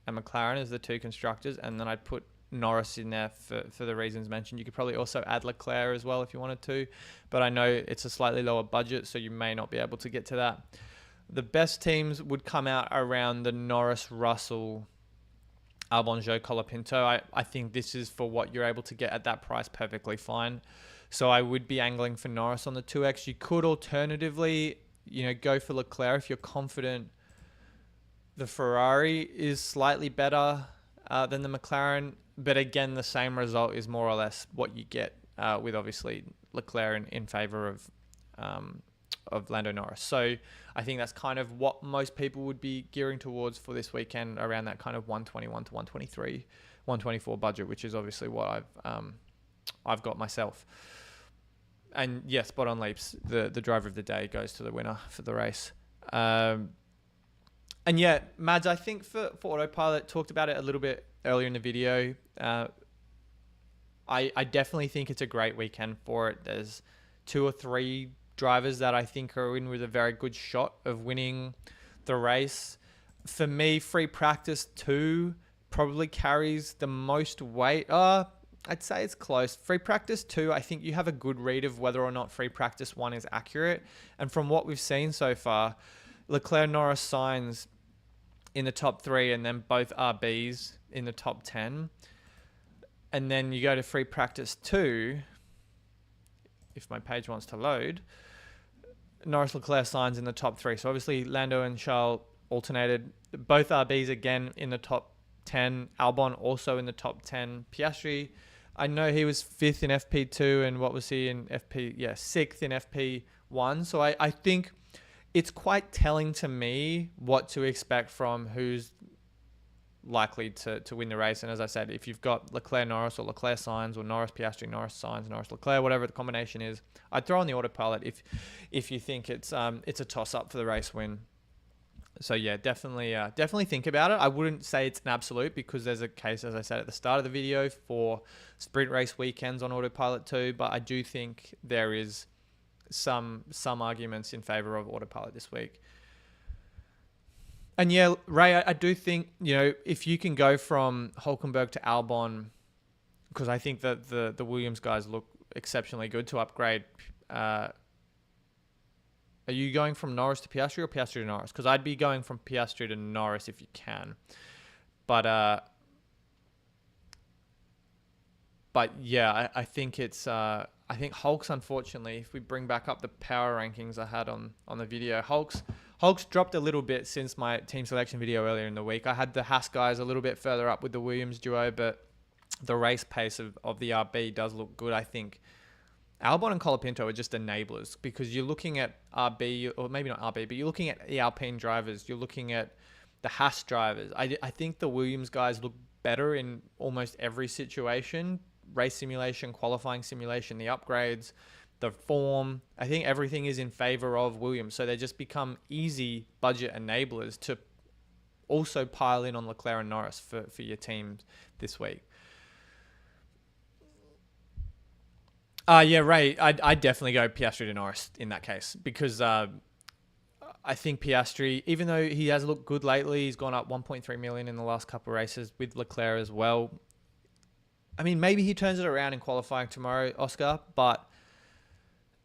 A: McLaren as the two constructors, and then I'd put Norris in there for the reasons mentioned. You could probably also add Leclerc as well if you wanted to, but I know it's a slightly lower budget, so you may not be able to get to that. The best teams would come out around the Norris, Russell, Albon, Zhou, Colapinto. I think this is for what you're able to get at that price perfectly fine. So I would be angling for Norris on the 2X. You could alternatively, go for Leclerc if you're confident the Ferrari is slightly better than the McLaren. But again, the same result is more or less what you get with obviously Leclerc in favor of Lando Norris. So I think that's kind of what most people would be gearing towards for this weekend, around that kind of 121 to 123, 124 budget, which is obviously what I've got myself. And yes, spot on, Leaps. The driver of the day goes to the winner for the race. And yeah, Mads, I think for Autopilot, talked about it a little bit earlier in the video. I definitely think it's a great weekend for it. There's 2 or 3 drivers that I think are in with a very good shot of winning the race. For me, Free Practice 2 probably carries the most weight. I'd say it's close. Free Practice 2, I think you have a good read of whether or not Free Practice 1 is accurate. And from what we've seen so far, Leclerc, Norris, Sainz in the top 3, and then both RBs in the top 10. And then you go to Free Practice 2, if my page wants to load, Norris, Leclerc, Sainz in the top 3. So obviously Lando and Charles alternated. Both RBs again in the top 10. Albon also in the top 10. Piastri, I know he was 5th in FP2, and what was he in FP? Yeah, 6th in FP1. So I think it's quite telling to me what to expect from who's likely to win the race. And as I said, if you've got Leclerc Norris or Leclerc Sainz or Norris Piastri Norris Sainz Norris Leclerc, whatever the combination is, I'd throw on the Autopilot if you think it's a toss up for the race win. So yeah, definitely think about it. I wouldn't say it's an absolute, because there's a case, as I said at the start of the video, for sprint race weekends on Autopilot too, but I do think there is some arguments in favor of Autopilot this week. And yeah, Ray, I do think, if you can go from Hülkenberg to Albon, because I think that the Williams guys look exceptionally good to upgrade. Are you going from Norris to Piastri or Piastri to Norris? Because I'd be going from Piastri to Norris if you can. But yeah, I think it's... I think Hulk's, unfortunately, if we bring back up the power rankings I had on the video, Hulk's dropped a little bit since my team selection video earlier in the week. I had the Haas guys a little bit further up with the Williams duo, but the race pace of the RB does look good. I think Albon and Colapinto are just enablers, because you're looking at RB, or maybe not RB, but you're looking at the Alpine drivers. You're looking at the Haas drivers. I think the Williams guys look better in almost every situation. Race simulation, qualifying simulation, the upgrades, the form. I think everything is in favor of Williams. So they just become easy budget enablers to also pile in on Leclerc and Norris for your teams this week. Yeah, Ray, I'd definitely go Piastri to Norris in that case, because I think Piastri, even though he has looked good lately, he's gone up 1.3 million in the last couple of races with Leclerc as well. I mean, maybe he turns it around in qualifying tomorrow, Oscar, but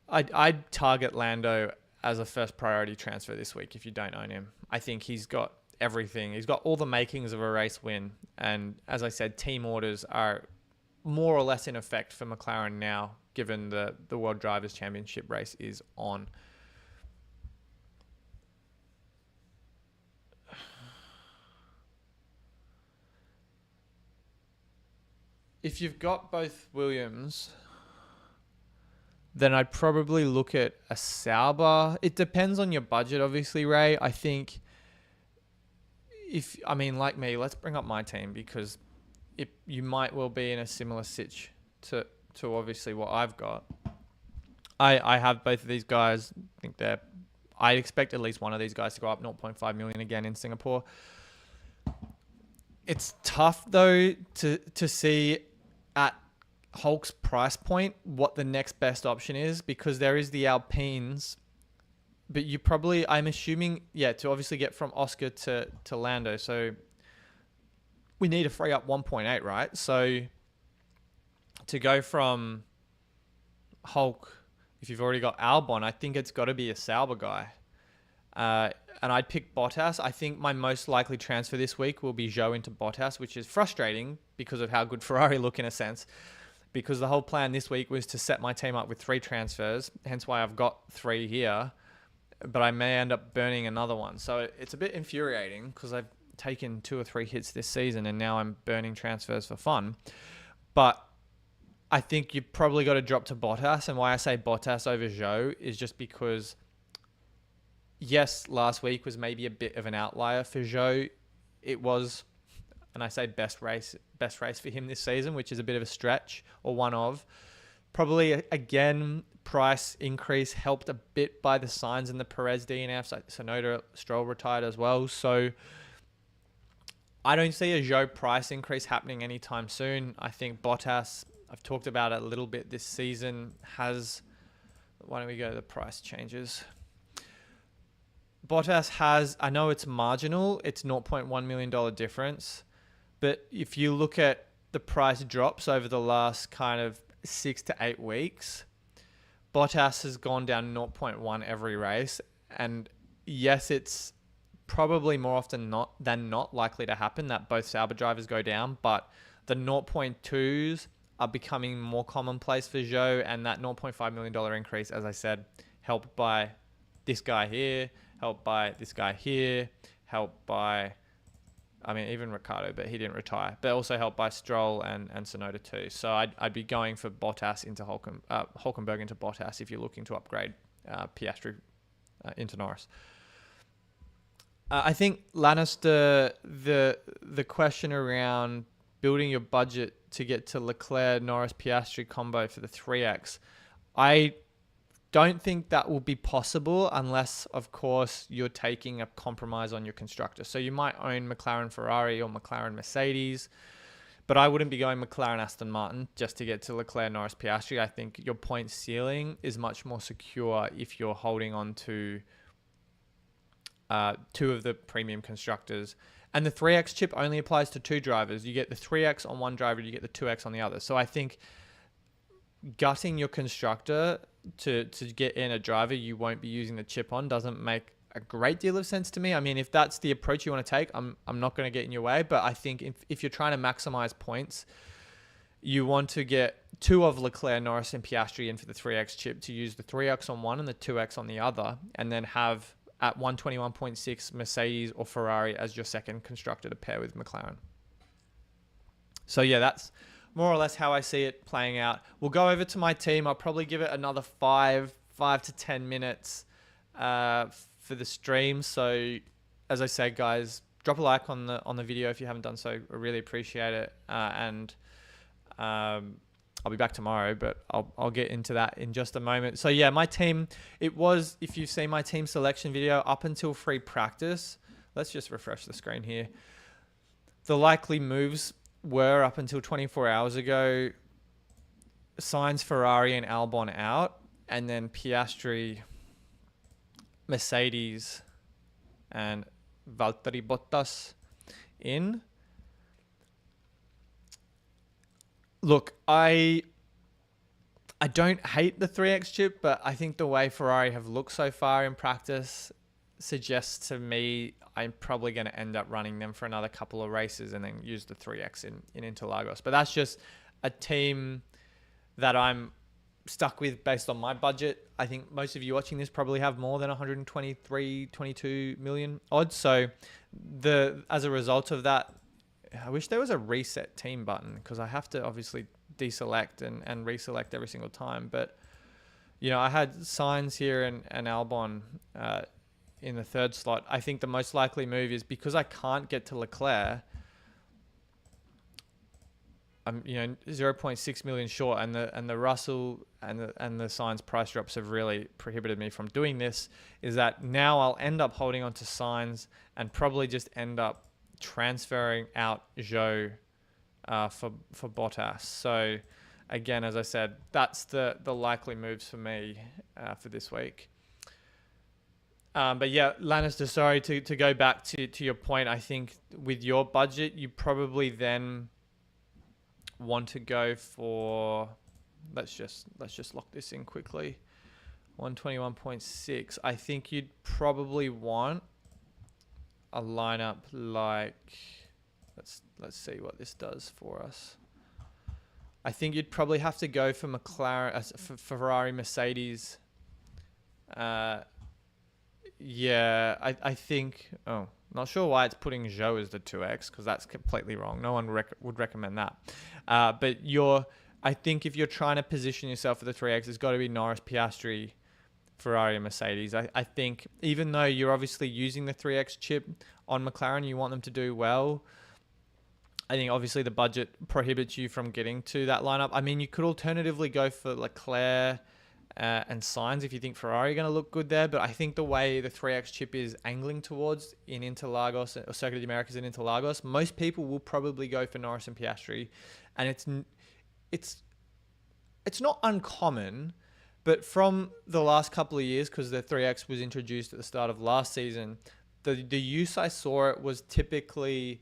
A: I'd target Lando as a first priority transfer this week if you don't own him. I think he's got everything. He's got all the makings of a race win. And as I said, team orders are more or less in effect for McLaren now, given the World Drivers' Championship race is on. If you've got both Williams, then I'd probably look at a Sauber. It depends on your budget, obviously, Ray. I think like me, let's bring up my team, because you might well be in a similar sitch to obviously what I've got. I have both of these guys. I expect at least one of these guys to go up 0.5 million again in Singapore. It's tough though to see at Hulk's price point what the next best option is, because there is the Alpines, but you probably, I'm assuming, to obviously get from Oscar to Lando. So we need to free up 1.8, right? So to go from Hulk, if you've already got Albon, I think it's got to be a Sauber guy. And I'd pick Bottas. I think my most likely transfer this week will be Zhou into Bottas, which is frustrating because of how good Ferrari look in a sense. Because the whole plan this week was to set my team up with 3 transfers, hence why I've got 3 here. But I may end up burning another one. So it's a bit infuriating because I've taken 2 or 3 hits this season and now I'm burning transfers for fun. But I think you've probably got to drop to Bottas. And why I say Bottas over Zhou is just because, yes, last week was maybe a bit of an outlier for Zhou. It was, and I say best race for him this season, which is a bit of a stretch, or one of. Probably, again, price increase helped a bit by the Sainz and the Perez DNFs. Like Sonoda, Stroll retired as well. So I don't see a Zhou price increase happening anytime soon. I think Bottas, I've talked about it a little bit this season, has... Why don't we go to the price changes? Bottas has, I know it's marginal, it's $0.1 million difference. But if you look at the price drops over the last kind of 6 to 8 weeks, Bottas has gone down 0.1 every race. And yes, it's probably more often than not likely to happen that both Sauber drivers go down, but the 0.2s are becoming more commonplace for Zhou, and that $0.5 million increase, as I said, helped by this guy here, helped by this guy here, helped by... even Ricciardo, but he didn't retire. But also helped by Stroll and Sonoda too. So I'd be going for Bottas into Hülkenberg into Bottas if you're looking to upgrade Piastri into Norris. I think, Lannister, the question around building your budget to get to Leclerc, Norris, Piastri combo for the 3X, I don't think that will be possible unless, of course, you're taking a compromise on your constructor. So you might own McLaren Ferrari or McLaren Mercedes, but I wouldn't be going McLaren Aston Martin just to get to Leclerc, Norris, Piastri. I think your point ceiling is much more secure if you're holding on to 2 of the premium constructors. And the 3X chip only applies to 2 drivers. You get the 3X on one driver, you get the 2X on the other. So I think gutting your constructor to get in a driver you won't be using the chip on doesn't make a great deal of sense to me. I mean, if that's the approach you want to take, I'm not going to get in your way. But I think if you're trying to maximize points, you want to get 2 of Leclerc, Norris, and Piastri in for the 3X chip to use the 3X on one and the 2X on the other, and then have at 121.6 Mercedes or Ferrari as your second constructor to pair with McLaren. So yeah, that's more or less how I see it playing out. We'll go over to my team. I'll probably give it another 5 to 10 minutes for the stream. So as I said, guys, drop a like on the video if you haven't done so. I really appreciate it. And I'll be back tomorrow, but I'll get into that in just a moment. So yeah, my team, it was, if you've seen my team selection video up until free practice, let's just refresh the screen here. The likely moves were up until 24 hours ago, Sainz, Ferrari and Albon out, and then Piastri, Mercedes and Valtteri Bottas in. Look, I don't hate the 3X chip, but I think the way Ferrari have looked so far in practice suggests to me I'm probably going to end up running them for another couple of races and then use the 3X in Interlagos. But that's just a team that I'm stuck with based on my budget. I think most of you watching this probably have more than 123, 22 million odds. So as a result of that, I wish there was a reset team button, because I have to obviously deselect and reselect every single time. But, you know, I had Sainz here and Albon in the third slot. I think the most likely move is, because I can't get to Leclerc, I'm 0.6 million short, and the Russell and the Sainz price drops have really prohibited me from doing this. Is that now I'll end up holding on to Sainz and probably just end up transferring out Zhou for Bottas. So again, as I said, that's the likely moves for me for this week. But yeah, Lannister, sorry, to go back to your point, I think with your budget, you probably then want to go for, let's just lock this in quickly, 121.6. I think you'd probably want a lineup like, let's see what this does for us. I think you'd probably have to go for McLaren, for Ferrari, Mercedes. Yeah, I think, not sure why it's putting Zhou as the 2X, because that's completely wrong. No one would recommend that. But I think if you're trying to position yourself for the 3X, it's got to be Norris, Piastri, Ferrari and Mercedes. I think even though you're obviously using the 3X chip on McLaren, you want them to do well. I think obviously the budget prohibits you from getting to that lineup. I mean, you could alternatively go for Leclerc and Sainz if you think Ferrari are going to look good there. But I think the way the 3X chip is angling towards in Interlagos, or Circuit of the Americas in Interlagos, most people will probably go for Norris and Piastri. And it's not uncommon, but from the last couple of years, because the 3X was introduced at the start of last season, the use I saw it was typically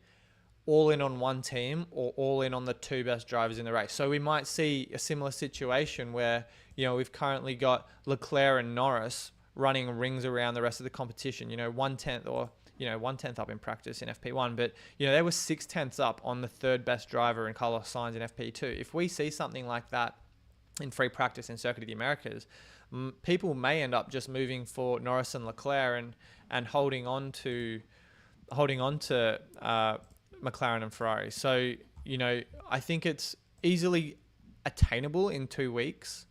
A: all in on one team or all in on the two best drivers in the race. So we might see a similar situation where, we've currently got Leclerc and Norris running rings around the rest of the competition, 1/10 or, 1/10 up in practice in FP1, but, they were 6/10 up on the third best driver in Carlos Sainz in FP2. If we see something like that in free practice in Circuit of the Americas, people may end up just moving for Norris and Leclerc and holding on to McLaren and Ferrari. So, I think it's easily attainable in 2 weeks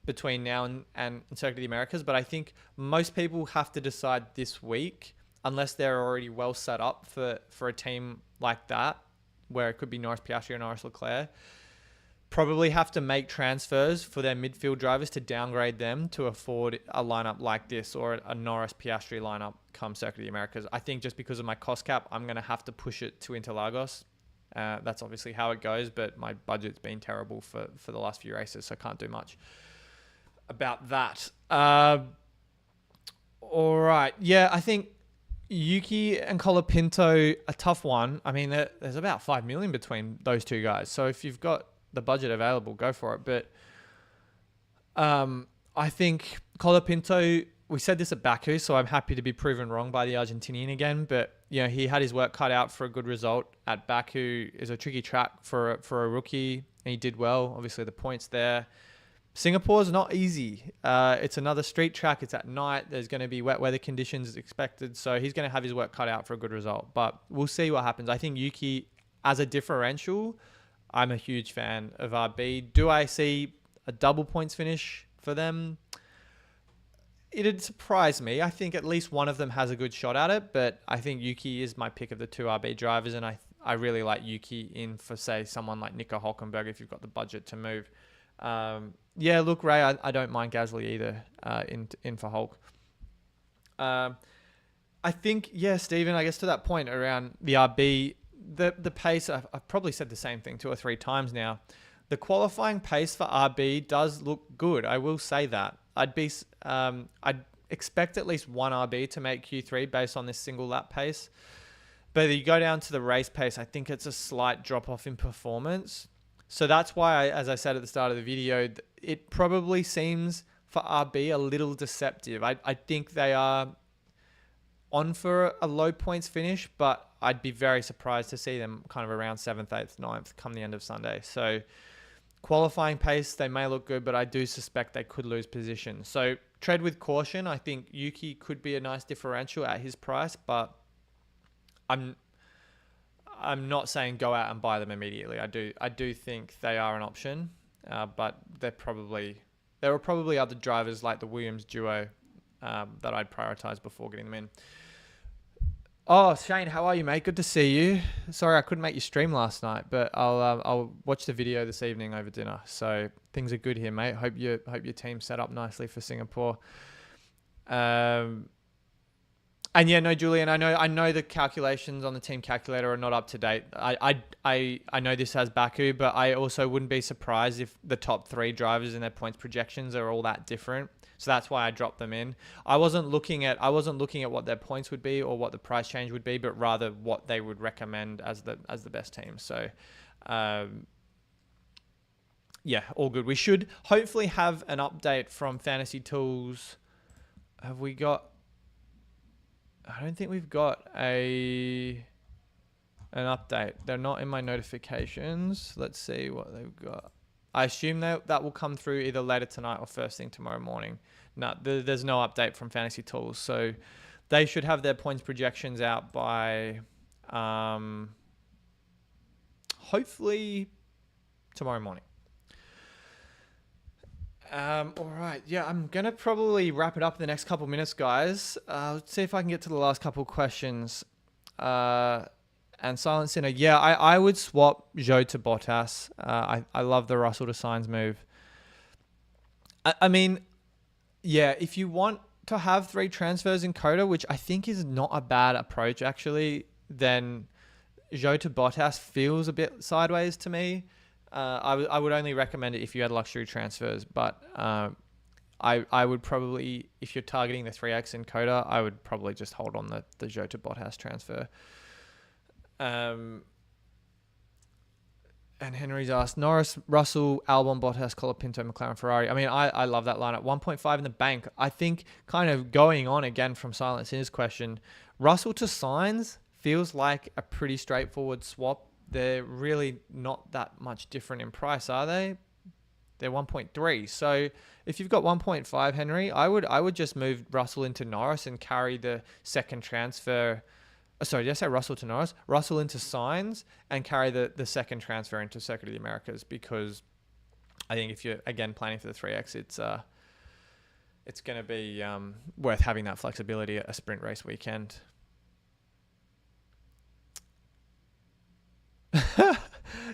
A: between now and Circuit of the Americas. But I think most people have to decide this week, unless they're already well set up for a team like that, where it could be Norris, Piastri or Norris, Leclerc, probably have to make transfers for their midfield drivers to downgrade them to afford a lineup like this, or a Norris Piastri lineup come Circuit of the Americas. I think just because of my cost cap, I'm going to have to push it to Interlagos. That's obviously how it goes, but my budget's been terrible for the last few races, so I can't do much about that. All right. Yeah, I think Yuki and Colapinto, a tough one. I mean, there's about 5 million between those two guys. So if you've got the budget available, go for it. But I think Colapinto, we said this at Baku, so I'm happy to be proven wrong by the Argentinian again. But, he had his work cut out for a good result at Baku. Is a tricky track for a rookie, and he did well. Obviously, the points there. Singapore's not easy. It's another street track. It's at night. There's going to be wet weather conditions expected. So he's going to have his work cut out for a good result. But we'll see what happens. I think Yuki, as a differential, I'm a huge fan of RB. Do I see a double points finish for them? It'd surprise me. I think at least one of them has a good shot at it. But I think Yuki is my pick of the two RB drivers. And I I really like Yuki in for, say, someone like Nico Hülkenberg if you've got the budget to move. Yeah, look, Ray, I don't mind Gasly either in for Hulk. I think, yeah, Stephen, I guess to that point around the RB, the pace, I've probably said the same thing 2 or 3 times now. The qualifying pace for RB does look good. I will say that. I'd expect at least one RB to make Q3 based on this single lap pace. But you go down to the race pace, I think it's a slight drop off in performance. So that's why, as I said at the start of the video, it probably seems for RB a little deceptive. I think they are on for a low points finish, but I'd be very surprised to see them kind of around 7th, 8th, 9th come the end of Sunday. So qualifying pace, they may look good, but I do suspect they could lose position. So tread with caution. I think Yuki could be a nice differential at his price, but I'm not saying go out and buy them immediately. I do think they are an option, but there are probably other drivers like the Williams duo that I'd prioritize before getting them in. Oh, Shane, how are you, mate? Good to see you. Sorry, I couldn't make you stream last night, but I'll watch the video this evening over dinner. So things are good here, mate. Hope your team set up nicely for Singapore. And yeah, no, Julian, I know the calculations on the team calculator are not up to date. I know this has Baku, but I also wouldn't be surprised if the top 3 drivers in their points projections are all that different. So that's why I dropped them in. I wasn't looking at what their points would be or what the price change would be, but rather what they would recommend as the best team. So yeah, all good. We should hopefully have an update from Fantasy Tools. Have we got? I don't think we've got an update. They're not in my notifications. Let's see what they've got. I assume that will come through either later tonight or first thing tomorrow morning. No, there's no update from Fantasy Tools. So they should have their points projections out by hopefully tomorrow morning. All right. Yeah, I'm going to probably wrap it up in the next couple minutes, guys. Let's see if I can get to the last couple questions. And Silent Sinner, yeah, I would swap Zhou to Bottas. I love the Russell to Sainz move. I mean, yeah, if you want to have 3 transfers in Coda, which I think is not a bad approach, actually, then Zhou to Bottas feels a bit sideways to me. I would only recommend it if you had luxury transfers, but I would probably, if you're targeting the 3X in Coda, I would probably just hold on the Zhou to Bottas transfer. And Henry's asked, Norris, Russell, Albon, Bottas, Colapinto, McLaren, Ferrari. I mean, I love that lineup. 1.5 in the bank. I think kind of going on again from Silence in his question, Russell to Sainz feels like a pretty straightforward swap. They're really not that much different in price, are they? They're 1.3. So if you've got 1.5, Henry, I would just move Russell into Norris and carry the second transfer. Sorry, did I say Russell to Norris? Russell into Sainz and carry the second transfer into Circuit of the Americas, because I think if you're, again, planning for the 3X, it's going to be worth having that flexibility at a sprint race weekend.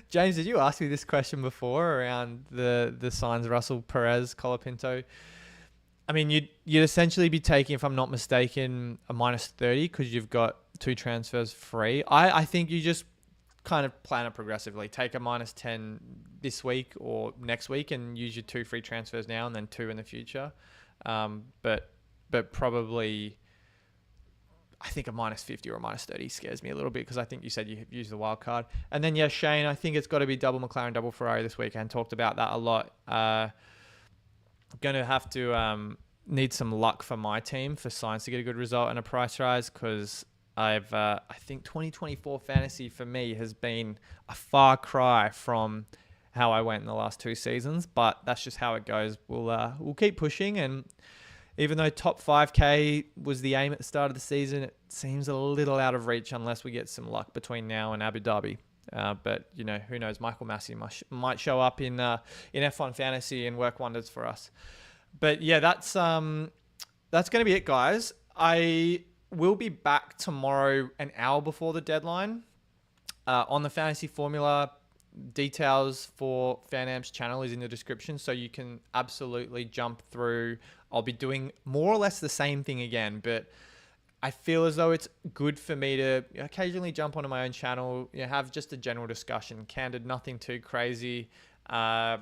A: James, did you ask me this question before around the Sainz, Russell, Perez, Colapinto? I mean, you'd essentially be taking, if I'm not mistaken, a -30 because you've got 2 transfers free. I think you just kind of plan it progressively. Take a -10 this week or next week and use your 2 free transfers now and then 2 in the future. But probably, I think a -50 or a -30 scares me a little bit, because I think you said you use the wild card. And then, yeah, Shane, I think it's got to be double McLaren, double Ferrari this weekend. Talked about that a lot. Going to have to need some luck for my team for Sainz to get a good result and a price rise, because I think 2024 fantasy for me has been a far cry from how I went in the last 2 seasons, but that's just how it goes. We'll keep pushing, and even though top 5K was the aim at the start of the season, it seems a little out of reach unless we get some luck between now and Abu Dhabi. But, you know, who knows? Michael Massey might show up in F1 Fantasy and work wonders for us. But, yeah, that's going to be it, guys. I will be back tomorrow an hour before the deadline. On the fantasy formula, details for FanAmp's channel is in the description, so you can absolutely jump through. I'll be doing more or less the same thing again, but I feel as though it's good for me to occasionally jump onto my own channel, have just a general discussion, candid, nothing too crazy, and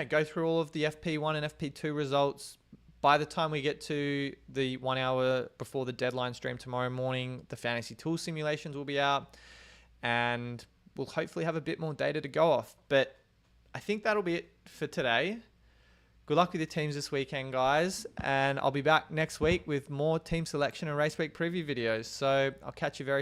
A: go through all of the FP1 and FP2 results. By the time we get to the 1 hour before the deadline stream tomorrow morning, the fantasy tool simulations will be out, and we'll hopefully have a bit more data to go off. But I think that'll be it for today. Good luck with your teams this weekend, guys. And I'll be back next week with more team selection and race week preview videos. So I'll catch you very